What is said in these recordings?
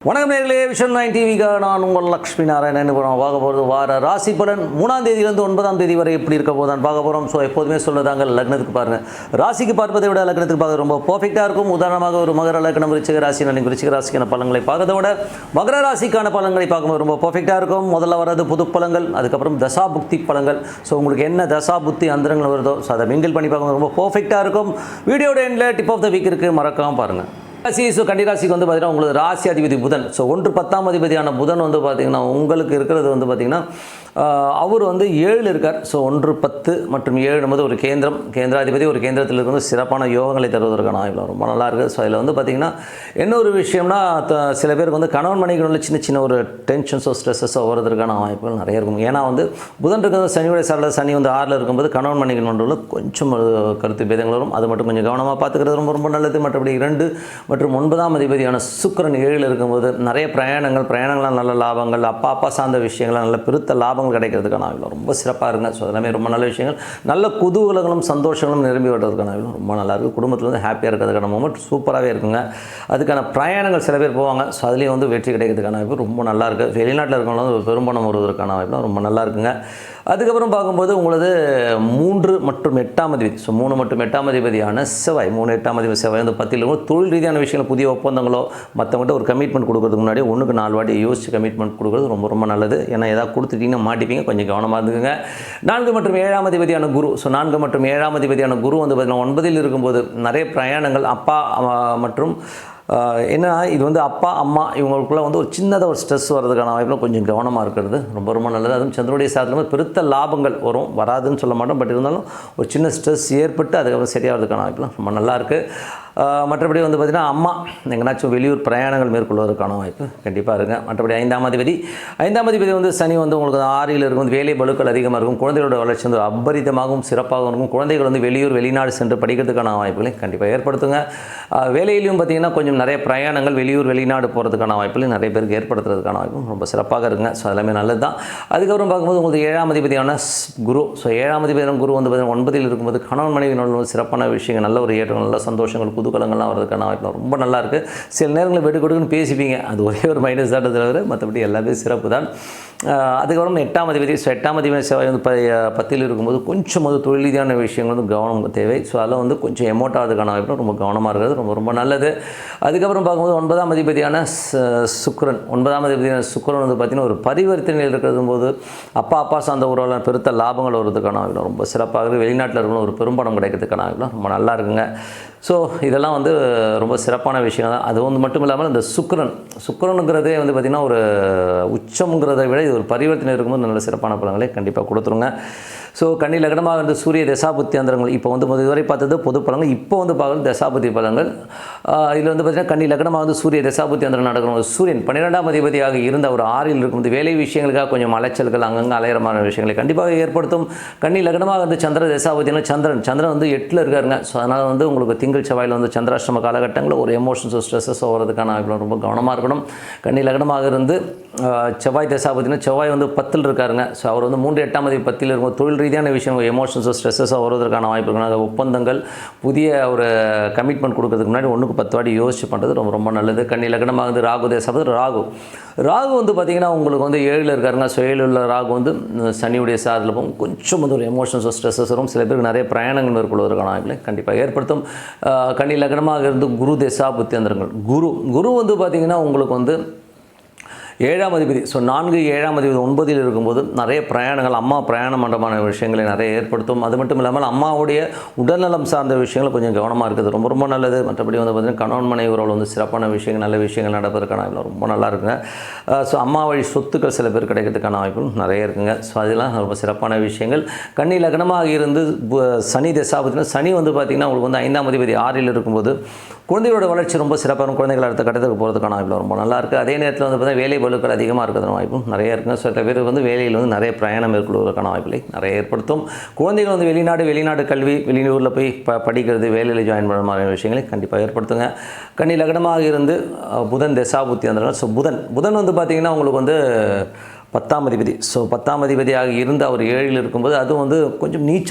வணக்கம் நேயர்களே, விஷன் 9 டிவிக்காக நான் உங்கள் லக்ஷ்மி நாராயணன். பார்க்க போகிறது வார ராசி பலன் 3ஆம் தேதியிலிருந்து 9ஆம் தேதி வரை எப்படி இருக்க போதான் பார்க்க போகிறோம். ஸோ எப்போதுமே சொல்லுதாங்க, லக்னத்துக்கு பாருங்கள். ராசிக்கு பார்ப்பதை விட லக்னத்துக்கு பார்க்க ரொம்ப பர்ஃபெக்டாக இருக்கும். உதாரணமாக ஒரு மகர லக்னம், விருச்சிக ராசி, விருச்சிக ராசிக்கான பலன்களை பார்க்கறத விட மகர ராசிக்கான பலன்களை பார்க்கும்போது ரொம்ப பர்ஃபெக்டாக இருக்கும். முதல்ல வர்றது புது பலன்கள், அதுக்கப்புறம் தசாபுக்தி பலன்கள். ஸோ உங்களுக்கு என்ன தசாபுக்தி அந்தரங்கள் வருதோ ஸோ அதை மிங்கிள் பண்ணி பார்க்கும்போது ரொம்ப பர்ஃபெக்டாக இருக்கும். வீடியோட எண்டில் டிப் ஆஃப் த வீக் இருக்குது, மறக்காமல் பாருங்கள். ராசி கன்னிராசிக்கு வந்து பார்த்தீங்கன்னா உங்களுக்கு ராசி அதிபதி புதன். ஸோ 1-10ஆம் அதிபதியான புதன் வந்து பார்த்திங்கன்னா உங்களுக்கு இருக்கிறது வந்து பார்த்திங்கன்னா அவர் வந்து 7 இருக்கார். ஸோ 1-10 மற்றும் 7 என்பது ஒரு கேந்திராதிபதி. ஒரு கேந்திரத்தில் இருக்கிறது சிறப்பான யோகங்களை தருவதற்கான ஆய்வு ரொம்ப நல்லா இருக்குது. ஸோ இதில் வந்து பார்த்திங்கன்னா என்ன ஒரு விஷயம்னா, சில பேருக்கு வந்து கணவன் மனைவிகளில் சின்ன சின்ன ஒரு டென்ஷன்ஸோ ஸ்ட்ரெஸ்ஸோ வருவதற்கான வாய்ப்புகள் நிறைய இருக்கும். ஏன்னா வந்து புதன் இருக்கிறது சனியோட சாரில், சனி வந்து 6ல் இருக்கும்போது கணவன் மனைவிகள் கொஞ்சம் கருத்து பேதங்கள் வரும். அது மட்டும் கொஞ்சம் கவனமாக பார்த்துக்கிறது ரொம்ப ரொம்ப நல்லது. மற்றபடி 2 மற்றும் 9ஆம் அதிபதியான சுக்கிரன் 7ல் இருக்கும்போது நிறைய பிரயாணங்களால் நல்ல லாபங்கள், அப்பா சார்ந்த விஷயங்கள் நல்ல பெருத்த லாபங்கள் கிடைக்கிறதுக்கான ஆய்வு ரொம்ப சிறப்பாக இருங்க. ஸோ எல்லாமே ரொம்ப நல்ல விஷயங்கள், நல்ல குதூகலங்களும் சந்தோஷங்களும் நிரம்பி விடுறதுக்கான ஆய்வு ரொம்ப நல்லா இருக்குது. குடும்பத்தில் வந்து ஹாப்பியாக இருக்கிறதுக்கான மூமெண்ட் சூப்பராகவே இருக்குங்க. அதுக்கான பிரயாணங்கள் சில பேர் போவாங்க. ஸோ அதுலேயும் வந்து வெற்றி கிடைக்கிறதுக்கான வாய்ப்பு ரொம்ப நல்லா இருக்குது. வெளிநாட்டில் இருக்கிறவங்க பெரும்பணம் வருவதற்கான வாய்ப்புலாம் ரொம்ப நல்லா இருக்குங்க. அதுக்கப்புறம் பார்க்கும்போது உங்களது 3 மற்றும் 8ஆம் அதிபதி. ஸோ 3 மற்றும் 8ஆம் அதிபதியான செவ்வாய், 3 8ஆம் அதிபதி செவ்வாய் வந்து 10ல் தொழில் ரீதியான விஷயங்கள், புதிய ஒப்பந்தங்களோ மற்றவங்கள்ட்ட ஒரு கமிட்மெண்ட் கொடுக்கறதுக்கு முன்னாடி 1க்கு 4 வாட்டி யோசித்து கமிட்மெண்ட் கொடுக்குறது ரொம்ப ரொம்ப நல்லது. ஏன்னா ஏதாவது கொடுத்துட்டிங்கன்னா மாட்டிப்பீங்க, கொஞ்சம் கவனமாக இருந்துக்குங்க. 4 மற்றும் 7ஆம் அதிபதியான குரு. ஸோ 4 மற்றும் 7ஆம் அதிபதியான குரு வந்து பார்த்திங்கன்னா 9ல் இருக்கும்போது நிறைய பிரயாணங்கள், அப்பா மற்றும் ஏன்னா இது வந்து அப்பா அம்மா இவங்களுக்குள்ள வந்து ஒரு சின்னதாக ஒரு ஸ்ட்ரெஸ் வர்றதுக்கான வாய்ப்பில் கொஞ்சம் கவனமாக இருக்கிறது ரொம்ப ரொம்ப நல்லது. அதுவும் சந்திரனுடைய சாதத்தில் பெருத்த லாபங்கள் வராதுன்னு சொல்ல மாட்டோம். பட் இருந்தாலும் ஒரு சின்ன ஸ்ட்ரெஸ் ஏற்பட்டு அதுக்கப்புறம் சரியாகிறதுக்கான வாய்ப்புலாம் ரொம்ப நல்லாயிருக்கு. மற்றபடி வந்து பார்த்திங்கன்னா அம்மா எங்கேனாச்சும் வெளியூர் பிரயாணங்கள் மேற்கொள்வதற்கான வாய்ப்பு கண்டிப்பாக இருங்க. மற்றபடி 5ஆம் அதிபதி வந்து சனி வந்து உங்களுக்கு 6ல் இருக்கும். வேலை பளுக்கள் அதிகமாக இருக்கும். குழந்தைகளோட வளர்ச்சி வந்து அபரிதமாகவும் சிறப்பாகவும் இருக்கும். குழந்தைகள் வந்து வெளிநாடு சென்று படிக்கிறதுக்கான வாய்ப்புகளை கண்டிப்பாக ஏற்படுத்துங்க. வேலையிலையும் பார்த்திங்கன்னா கொஞ்சம் நிறைய பிரயாணங்கள், வெளிநாடு போகிறதுக்கான வாய்ப்புகளையும் நிறைய பேருக்கு ஏற்படுத்துறதுக்கான வாய்ப்பும் ரொம்ப சிறப்பாக இருக்குங்க. ஸோ எல்லாமே நல்லது தான். அதுக்கப்புறம் பார்க்கும்போது உங்களுக்கு 7ஆம் அதிபதியான குரு. ஸோ 7ஆம் அதிபதியான குரு வந்து பார்த்திங்கன்னா 9ல் இருக்கும்போது கணவன் மனைவியினோட சிறப்பான விஷயங்கள், நல்ல ஒரு ஏற்றம், நல்ல சந்தோஷங்கள், குதூகலங்கள்லாம் வரதுக்கான வாய்ப்பு ரொம்ப நல்லா இருக்குது. சில நேரங்களில் வெட்டு கொடுக்குன்னு பேசிப்பீங்க, அது ஒரே ஒரு மைனஸ் தான் தவிர மற்றபடி எல்லாமே சிறப்பு தான். அதுக்கப்புறம் 8ஆம் அதிபதி. ஸோ 8ஆம் அதிபதி செவ்வாய் வந்து 10ல் இருக்கும்போது கொஞ்சம் வந்து தொழில் ரீதியான விஷயங்கள் வந்து கவனம் தேவை. ஸோ அதில் வந்து கொஞ்சம் எமோட் ஆகிறதுக்கான வாய்ப்பு ரொம்ப கவனமாக இருக்கிறது ரொம்ப ரொம்ப நல்லது. அதுக்கப்புறம் பார்க்கும்போது 9ஆம் அதிபதியான சுக்கிரன். 9ஆம் அதிபதியான சுக்கிரன் வந்து பார்த்திங்கன்னா ஒரு பரிவர்த்தனையில் இருக்கிறது போது அப்பா சார்ந்த உறவுலாம் பெருத்த லாபங்கள் வருவதுக்கான வாய்ப்பு ரொம்ப சிறப்பாக இருக்குது. வெளிநாட்டில் இருக்கணும் ஒரு பெரும்பணம் கிடைக்கிறதுக்கான வாய்ப்புலாம் ரொம்ப நல்லா இருக்குங்க. ஸோ இதெல்லாம் வந்து ரொம்ப சிறப்பான விஷயம் தான். அது வந்து மட்டும் இல்லாமல் இந்த சுக்கிரனுங்கிறதே வந்து பார்த்திங்கன்னா ஒரு உச்சம்ங்கிறத விட இது ஒரு பரிவர்த்தனை இருக்கும்போது நல்ல சிறப்பான பலன்களை கண்டிப்பாக கொடுத்துருங்க. ஸோ கன்னி லக்னமாக வந்து சூரிய தசாபுத்தி அந்தரங்கள் இப்போ வந்து இதுவரை பார்த்தது பொது பலன்கள். இப்போ வந்து பார்க்குறது தசாபுத்தி பலன்கள். இதில் வந்து பார்த்திங்கன்னா கன்னி லக்னமாக வந்து சூரிய தசாபுத்தி அந்தரங்கள் நடக்கணும். சூரியன் 12ஆம் அதிபதியாக இருந்த ஒரு 6ல் இருக்கும்போது வேலை விஷயங்களுக்காக கொஞ்சம் அலைச்சல்கள், அங்கங்கே அலையரமான விஷயங்களை கண்டிப்பாக ஏற்படுத்தும். கன்னி லக்னமாக வந்து சந்திர தசாபுத்தினா சந்திரன் வந்து 8ல் இருக்காருங்க. ஸோ அதனால் வந்து உங்களுக்கு திங்கள் செவ்வாயில் வந்து சந்திராஷ்டம காலகட்டங்களில் ஒரு எமோஷன்ஸோ ஸ்ட்ரெஸ்ஸோ வரதுக்கான வாய்ப்புகள் ரொம்ப கவனமாக இருக்கணும். கன்னி லக்னமாக இருந்து செவ்வாய் தசாபுத்தினா செவ்வாய் வந்து 10ல் இருக்காருங்க. ஸோ அவர் வந்து 3 8ஆம் அதிபதி 10ல் இருக்கும். தொழில் ரீதியான விஷயம், எமோஷன்ஸோ ஸ்ட்ரெஸ்ஸோ வருவதற்கான வாய்ப்பு இருக்கணும். அது ஒப்பந்தங்கள், புதிய ஒரு கமிட்மெண்ட் கொடுக்கறதுக்கு முன்னாடி 1க்கு 10 வாட்டி யோசிச்சு பண்ணுறது ரொம்ப ரொம்ப நல்லது. கன்னி லக்னமாக வந்து ராகு தசாபதி. ராகு வந்து பார்த்திங்கன்னா உங்களுக்கு வந்து 7ல் இருக்காருங்க. ஸோ 7ல் உள்ள ராகு வந்து சனியுடைய சாதத்தில் போகும். கொஞ்சம் வந்து ஒரு எமோஷன்ஸோ ஸ்ட்ரெஸ்ஸஸ் வரும். சில பேருக்கு நிறைய பிரயாணங்கள் மேற்கொள்வதற்கான வாய்ப்புகளை கண்டிப்பாக ஏற்படுத்தும். கன்னி லக்னமாக இருந்து குரு தசாபுத்தி அந்தரங்கள். குரு வந்து பார்த்திங்கன்னா உங்களுக்கு வந்து 7ஆம் அதிபதி. ஸோ 4 7ஆம் அதிபதி 9ல் இருக்கும்போது நிறைய பிரயாணங்கள், அம்மா பிரயாணம் மண்டமான விஷயங்களை நிறைய ஏற்படுத்தும். அது மட்டும் இல்லாமல் அம்மாவுடைய உடல்நலம் சார்ந்த விஷயங்கள் கொஞ்சம் கவனமாக இருக்குது ரொம்ப ரொம்ப நல்லது. மற்றபடி வந்து பார்த்திங்கன்னா கணவன் மனைவி உறவில் வந்து சிறப்பான விஷயங்கள், நல்ல விஷயங்கள் நடப்பதற்கான வாய்ப்பு ரொம்ப நல்லா இருக்குங்க. ஸோ அம்மா வழி சொத்துக்கள் சில பேர் கிடைக்கிறதுக்கான வாய்ப்புகள் நிறைய இருக்குங்க. ஸோ அதெல்லாம் ரொம்ப சிறப்பான விஷயங்கள். கன்னி லக்னமாக இருந்து சனி தசாபதினா சனி வந்து பார்த்திங்கன்னா உங்களுக்கு வந்து 5ஆம் அதிபதி 6ல் இருக்கும்போது குழந்தைகளோட வளர்ச்சி ரொம்ப சிறப்பான, குழந்தைகள் அடுத்த கட்டத்துக்கு போகிறதுக்கான வாய்ப்பு ரொம்ப நல்லா இருக்குது. அதே நேரத்தில் வந்து பார்த்திங்கன்னா வேலை பளுக்கள் அதிகமாக இருக்கிறதுன வாய்ப்பும் நிறைய இருக்குங்க. சில பேர் வந்து வேலையில் வந்து நிறைய பிரயாணம் மேற்கொள்வதற்கான வாய்ப்புகளை நிறைய ஏற்படுத்தும். குழந்தைகள் வந்து வெளிநாடு கல்வி, வெளியூரில் போய் படிக்கிறது, வேலையில் ஜாயின் பண்ணுற மாதிரி விஷயங்களை கண்டிப்பாக ஏற்படுத்துங்க. கன்னி லக்னமாக இருந்து புதன் தசாபுத்தி அந்த. ஸோ புதன் வந்து பார்த்திங்கன்னா உங்களுக்கு வந்து 10ஆம் அதிபதி. ஸோ 10ஆம் அதிபதியாக இருந்து அவர் 7ல் இருக்கும்போது அது வந்து கொஞ்சம்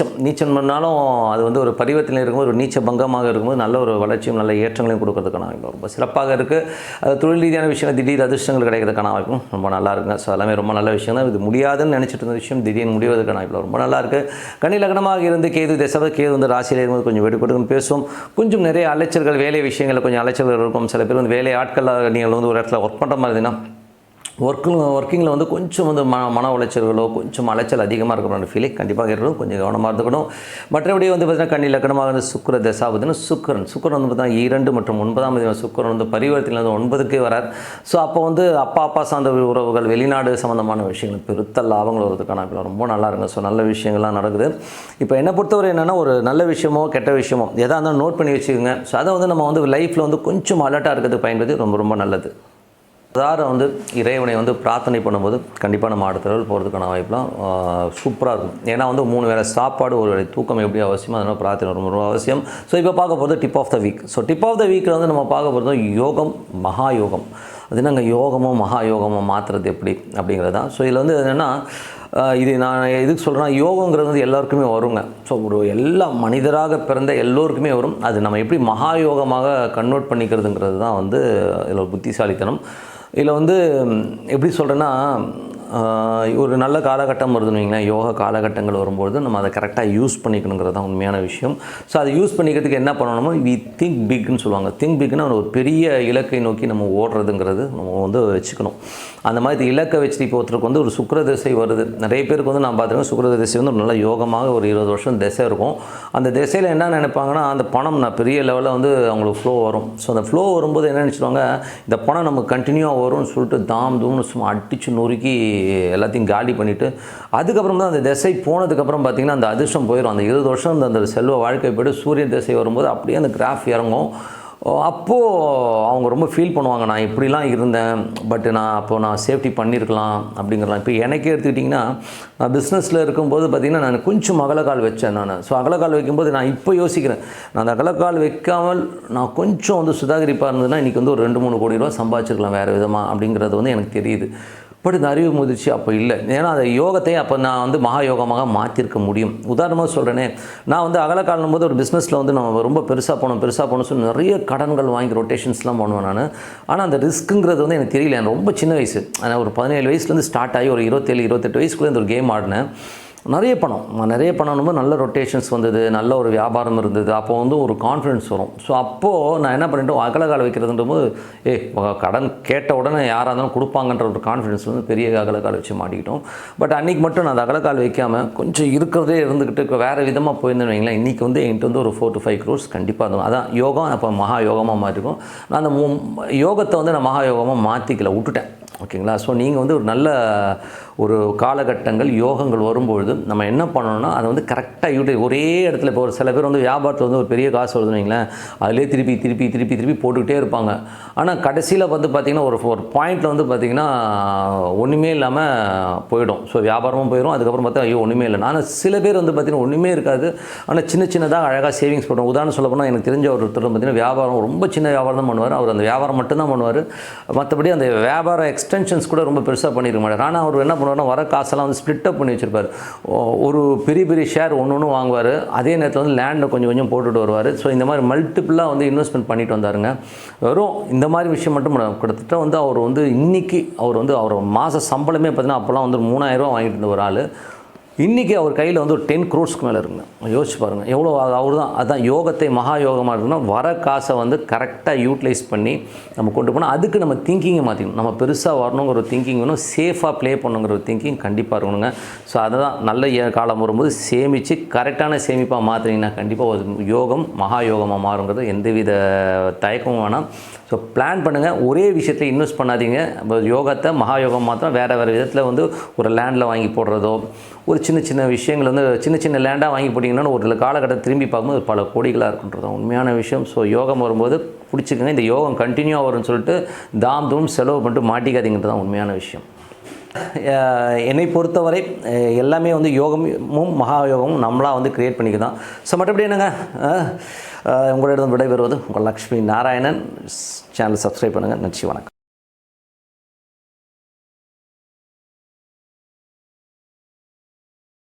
நீச்சம் பண்ணாலும் அது வந்து ஒரு பரிவர்த்தனை இருக்கும்போது ஒரு நீச்ச பங்கமாக இருக்கும்போது நல்ல ஒரு வளர்ச்சியும் நல்ல ஏற்றங்களையும் கொடுக்கறதுக்கான வாய்ப்பு ரொம்ப சிறப்பாக இருக்குது. அது தொழில் ரீதியான விஷயம் திடீர் அதிர்ஷ்டங்கள் கிடைக்கிறதுக்கான வாய்ப்பும் ரொம்ப நல்லா இருக்குங்க. ஸோ எல்லாமே ரொம்ப நல்ல விஷயம் தான். இது முடியாதுன்னு நினச்சிட்டு இருந்த விஷயம் திடீர்னு முடிவதற்கான வாய்ப்பு ரொம்ப நல்லா இருக்குது. கன்னி லக்னமாக இருந்து கேது திசை கேது வந்து ராசியில் இருக்கும்போது கொஞ்சம் வெடுக்கெடுக்குன்னு பேசுவோம். கொஞ்சம் நிறைய அலைச்சல்கள் வேலை விஷயங்களில் கொஞ்சம் அலைச்சல்கள் இருக்கும். சில பேர் வந்து வேலை ஆட்கள் நீங்கள் வந்து ஒரு இடத்துல ஒர்க் பண்ணுற மாதிரி இருந்தீங்கன்னா ஒர்க்கிங்கில் வந்து கொஞ்சம் வந்து மன உளைச்சல்களோ கொஞ்சம் அலைச்சல் அதிகமாக இருக்கிற ஃபீலிங் கண்டிப்பாக இருக்கணும். கொஞ்சம் கவனமாக இருந்துக்கணும். மற்றபடி வந்து பார்த்தீங்கன்னா கன்னி லக்னமாக வந்து சுக்கிர தசா பார்த்தீங்கன்னா சுக்கிரன் வந்து பார்த்தீங்கன்னா 2 மற்றும் 9ஆம் தேதி சுக்கிரன் வந்து பரிவர்த்தனை 9க்கு வரார். ஸோ அப்போ வந்து அப்பா சார்ந்த உறவுகள் வெளிநாடு சம்மந்தமான விஷயங்கள் பெருத்த லாபங்கள் வருவதற்கான ரொம்ப நல்லா இருக்குங்க. ஸோ நல்ல விஷயங்கள்லாம் நடக்குது. இப்போ என்னை பொறுத்தவரை என்னென்னா ஒரு நல்ல விஷயமோ கெட்ட விஷயமோ எதாக இருந்தாலும் நோட் பண்ணி வச்சுக்கோங்க. ஸோ அதை வந்து நம்ம வந்து லைஃப்பில் வந்து கொஞ்சம் அலர்ட்டாக இருக்கிறது பயன்படுத்தி ரொம்ப நல்லது. வந்து இறைவனை வந்து பிரார்த்தனை பண்ணும்போது கண்டிப்பாக நம்ம அடுத்த லெவல் போகிறதுக்கான வாய்ப்புலாம் சூப்பராக இருக்கும். ஏன்னா வந்து 3 வேளை சாப்பாடு ஒரு வேளை தூக்கம் எப்படி அவசியமோ அதனால் பிரார்த்தனை ரொம்ப அவசியம். ஸோ இப்போ பார்க்க போகிறது tip of the week. So tip of the வீக்கில் வந்து நம்ம பார்க்க போகிறது யோகம், மகா யோகம். அது என்னங்க யோகமோ மகா யோகமோ மாற்றுறது எப்படி அப்படிங்கிறது தான். ஸோ இதில் வந்து என்னென்னா இது நான் எதுக்கு சொல்கிறேன்னா யோகங்கிறது வந்து எல்லாருக்குமே வருங்க. ஸோ ஒரு எல்லா மனிதராக பிறந்த எல்லோருக்குமே வரும். அது நம்ம எப்படி மகா யோகமாக கன்வெர்ட் பண்ணிக்கிறதுங்கிறது தான் வந்து இதில் ஒரு புத்திசாலித்தனம். இதில் வந்து எப்படி சொல்கிறேன்னா ஒரு நல்ல காலகட்டம் வருதுன்னு வைங்களேன். யோகா காலகட்டங்கள் வரும்போது நம்ம அதை கரெக்டாக யூஸ் பண்ணிக்கணுங்கிறது தான் உண்மையான விஷயம். ஸோ அதை யூஸ் பண்ணிக்கிறதுக்கு என்ன பண்ணணுமோ திங்க் பிக்னு சொல்லுவாங்க. திங்க் பிக்னா ஒரு பெரிய இலக்கை நோக்கி நம்ம ஓடுறதுங்கிறது நம்ம வந்து வச்சுக்கணும். அந்த மாதிரி இலக்கை வச்சுட்டு இப்போ ஒருத்தருக்கு வந்து ஒரு சுக்கிர திசை வருது. நிறைய பேருக்கு வந்து நான் பார்த்துருக்கேன் சுக்கிர திசை வந்து ஒரு நல்ல யோகமாக ஒரு 20 வருஷம் திசை இருக்கும். அந்த திசையில் என்ன நினைப்பாங்கன்னா அந்த பணம் நான் பெரிய லெவலில் வந்து அவங்களுக்கு ஃப்ளோ வரும். ஸோ அந்த ஃப்ளோ வரும்போது என்ன நினச்சிடுவாங்க இந்த பணம் நமக்கு கண்டினியூவாக வரும்னு சொல்லிட்டு தூம்னு சும்மா அடித்து நொறுக்கி எல்லாத்தையும் காலி பண்ணிவிட்டு அதுக்கப்புறம் தான் அந்த திசை போனதுக்கப்புறம் பார்த்திங்கன்னா அந்த அதிர்ஷ்டம் போயிடும். அந்த 20 வருஷம் அந்த செல்வ வாழ்க்கை போய்ட்டு சூரியன் திசை வரும்போது அப்படியே அந்த கிராஃப் இறங்கும். அப்போது அவங்க ரொம்ப ஃபீல் பண்ணுவாங்க நான் இப்படிலாம் இருந்தேன் நான் சேஃப்டி பண்ணியிருக்கலாம் அப்படிங்கிறலாம். இப்போ எனக்கே எடுத்துக்கிட்டிங்கன்னா நான் பிஸ்னஸில் இருக்கும்போது பார்த்திங்கன்னா நான் கொஞ்சம் அகலக்கால் வச்சேன் நான். ஸோ அகலக்கால் வைக்கும்போது நான் இப்போ யோசிக்கிறேன் நான் அந்த அகலக்கால் வைக்காமல் நான் கொஞ்சம் வந்து சுதாகரிப்பாக இருந்ததுன்னா இன்றைக்கி வந்து ஒரு 2-3 கோடி ரூபா சம்பாதிச்சிருக்கலாம் வேறு விதமாக அப்படிங்கிறது வந்து எனக்கு தெரியுது. பட் இந்த அறிவு முதிர்ச்சி அப்போ இல்லை. ஏன்னா அந்த யோகத்தை அப்போ நான் வந்து மகா யோகமாக மாற்றிருக்க முடியும். உதாரணமாக சொல்கிறேனே நான் வந்து அகலக்காலும் போது ஒரு பிஸ்னஸில் வந்து நம்ம ரொம்ப பெருசாக போகணும் சொல்லி நிறைய கடன்கள் வாங்கி ரொட்டேஷன்ஸ்லாம் பண்ணுவேன் நான். ஆனால் அந்த ரிஸ்க்குங்கிறது வந்து எனக்கு தெரியல. எனக்கு ரொம்ப சின்ன வயசு. ஆனால் ஒரு 17 வயசுலேருந்து ஸ்டார்ட் ஆகி ஒரு 27-28 வயசுக்குள்ளே இந்த ஒரு கேம் ஆடினேன். நிறைய பணம் நல்ல ரொட்டேஷன்ஸ் வந்தது, நல்ல ஒரு வியாபாரம் இருந்தது. அப்போ வந்து ஒரு கான்ஃபிடன்ஸ் வரும். ஸோ அப்போது நான் என்ன பண்ணிட்டோம் அகலக்கால் வைக்கிறதுன்றபோது கடன் கேட்ட உடனே யாராக இருந்தாலும் கொடுப்பாங்கன்ற ஒரு கான்ஃபிடன்ஸ் வந்து பெரிய அகலக்கால் வச்சு மாட்டிக்கிட்டோம். பட் அன்றைக்கி மட்டும் நான் அந்த அகலக்கால் வைக்காமல் கொஞ்சம் இருக்கிறதே இருந்துக்கிட்டு வேறு விதமாக போயிருந்தேன்னு வைங்களேன். இன்றைக்கி வந்து என்கிட்ட வந்து ஒரு 4 to 5 crores கண்டிப்பாக இருக்கும். அதான் யோகம் அப்போ மகா யோகமாக மாற்றிருக்கும். நான் அந்த யோகத்தை வந்து நான் மகா யோகமாக மாற்றிக்கல, விட்டுட்டேன். ஓகேங்களா? ஸோ நீங்கள் வந்து ஒரு நல்ல ஒரு காலகட்டங்கள் யோகங்கள் வரும்பொழுது நம்ம என்ன பண்ணணும்னா அதை வந்து கரெக்டாக ஒரே இடத்துல இப்போ ஒரு சில பேர் வந்து வியாபாரத்தில் வந்து ஒரு பெரிய காசு வருதுன்னு வைங்களேன், அதிலே திருப்பி போட்டுக்கிட்டே இருப்பாங்க. ஆனால் கடைசியில் வந்து பார்த்திங்கன்னா ஒரு பாயிண்டில் வந்து பார்த்திங்கன்னா ஒன்றுமே இல்லாமல் போயிடும். ஸோ வியாபாரமும் போயிடும். அதுக்கப்புறம் பார்த்தா ஒன்றுமே இல்லை. ஆனால் சில பேர் வந்து பார்த்திங்கன்னா ஒன்றுமே இருக்காது, ஆனால் சின்னதாக அழகாக சேவிங்ஸ் பண்ணுவோம். உதாரணம் சொல்ல போனால் எனக்கு தெரிஞ்ச ஒருத்தர் பார்த்திங்கன்னா வியாபாரம் ரொம்ப சின்ன வியாபாரம் தான் பண்ணுவார். அவர் அந்த வியாபாரம் மட்டும்தான் பண்ணுவார். மற்றபடி அந்த வியாபார எக்ஸ்டென்ஷன்ஸ் கூட ரொம்ப பெருசாக பண்ணியிருக்க மாட்டார். ஆனால் அவர் என்ன வர காசெல்லாம் வந்து ஸ்ப்ளிட் அப் பண்ணி வச்சுருப்பார். ஒரு பெரிய ஷேர் ஒன்று வாங்குவார். அதே நேரத்தில் வந்து லேண்டில் கொஞ்சம் போட்டுட்டு வருவார். ஸோ இந்த மாதிரி மல்டிப்புளாக வந்து இன்வெஸ்ட்மெண்ட் பண்ணிட்டு வந்தாருங்க. வெறும் இந்த மாதிரி விஷயம் மட்டும் கிட்டத்தட்ட வந்து அவர் வந்து இன்றைக்கி அவர் மாத சம்பளமே பார்த்தீங்கன்னா அப்போல்லாம் வந்து 3000 ரூபா வாங்கிட்டு இருந்த ஒரு ஆள் இன்றைக்கி அவர் கையில் வந்து ஒரு 10 crores மேலே இருக்குங்க. யோசிச்சு பாருங்கள் எவ்வளோ. அவர் தான் அதுதான் யோகத்தை மகா யோகமாக இருக்குன்னா வர காசை வந்து கரெக்டாக யூட்டிலைஸ் பண்ணி நம்ம கொண்டு போனால் அதுக்கு நம்ம திங்கிங்கை மாற்றிக்கணும். நம்ம பெருசாக வரணுங்கிற ஒரு திங்கிங் வேணும், சேஃபாக ப்ளே பண்ணுங்கிற ஒரு திங்கிங் கண்டிப்பாக இருக்கணுங்க. ஸோ அதை தான் நல்ல காலம் வரும்போது சேமித்து கரெக்டான சேமிப்பாக மாற்றினீங்கன்னா கண்டிப்பாக ஒரு யோகம் மகா யோகமாக மாறுங்கிறது எந்தவித தயக்கமும் வேணாம். ஸோ பிளான் பண்ணுங்கள். ஒரே விஷயத்தில் இன்வெஸ்ட் பண்ணாதீங்க. யோகத்தை மகா யோகம் மாத்திரம் வேறு விதத்தில் வந்து ஒரு லேண்டில் வாங்கி போடுறதோ ஒரு சின்ன விஷயங்கள் வந்து சின்ன லேண்டாக வாங்கி போட்டிங்கன்னா ஒரு காலகட்டத்தை திரும்பி பார்க்கும்போது பல கோடிகளாக இருக்குன்றது உண்மையான விஷயம். ஸோ யோகம் வரும்போது பிடிச்சிக்கங்க. இந்த யோகம் கண்டினியூவாக வரும்னு சொல்லிட்டு தூம் செலவு பண்ணிட்டு மாட்டிக்காதீங்கிறது தான் உண்மையான விஷயம். என்னை பொறுத்தவரை எல்லாமே வந்து யோகமும் மகா யோகமும் நம்மளாக வந்து க்ரியேட் பண்ணிக்க தான். ஸோ மற்றபடி என்னங்க உங்களிடம் விடைபெறுவது உங்கள் லக்ஷ்மி நாராயணன். சேனல் சப்ஸ்கிரைப் பண்ணுங்கள். நன்றி, வணக்கம்.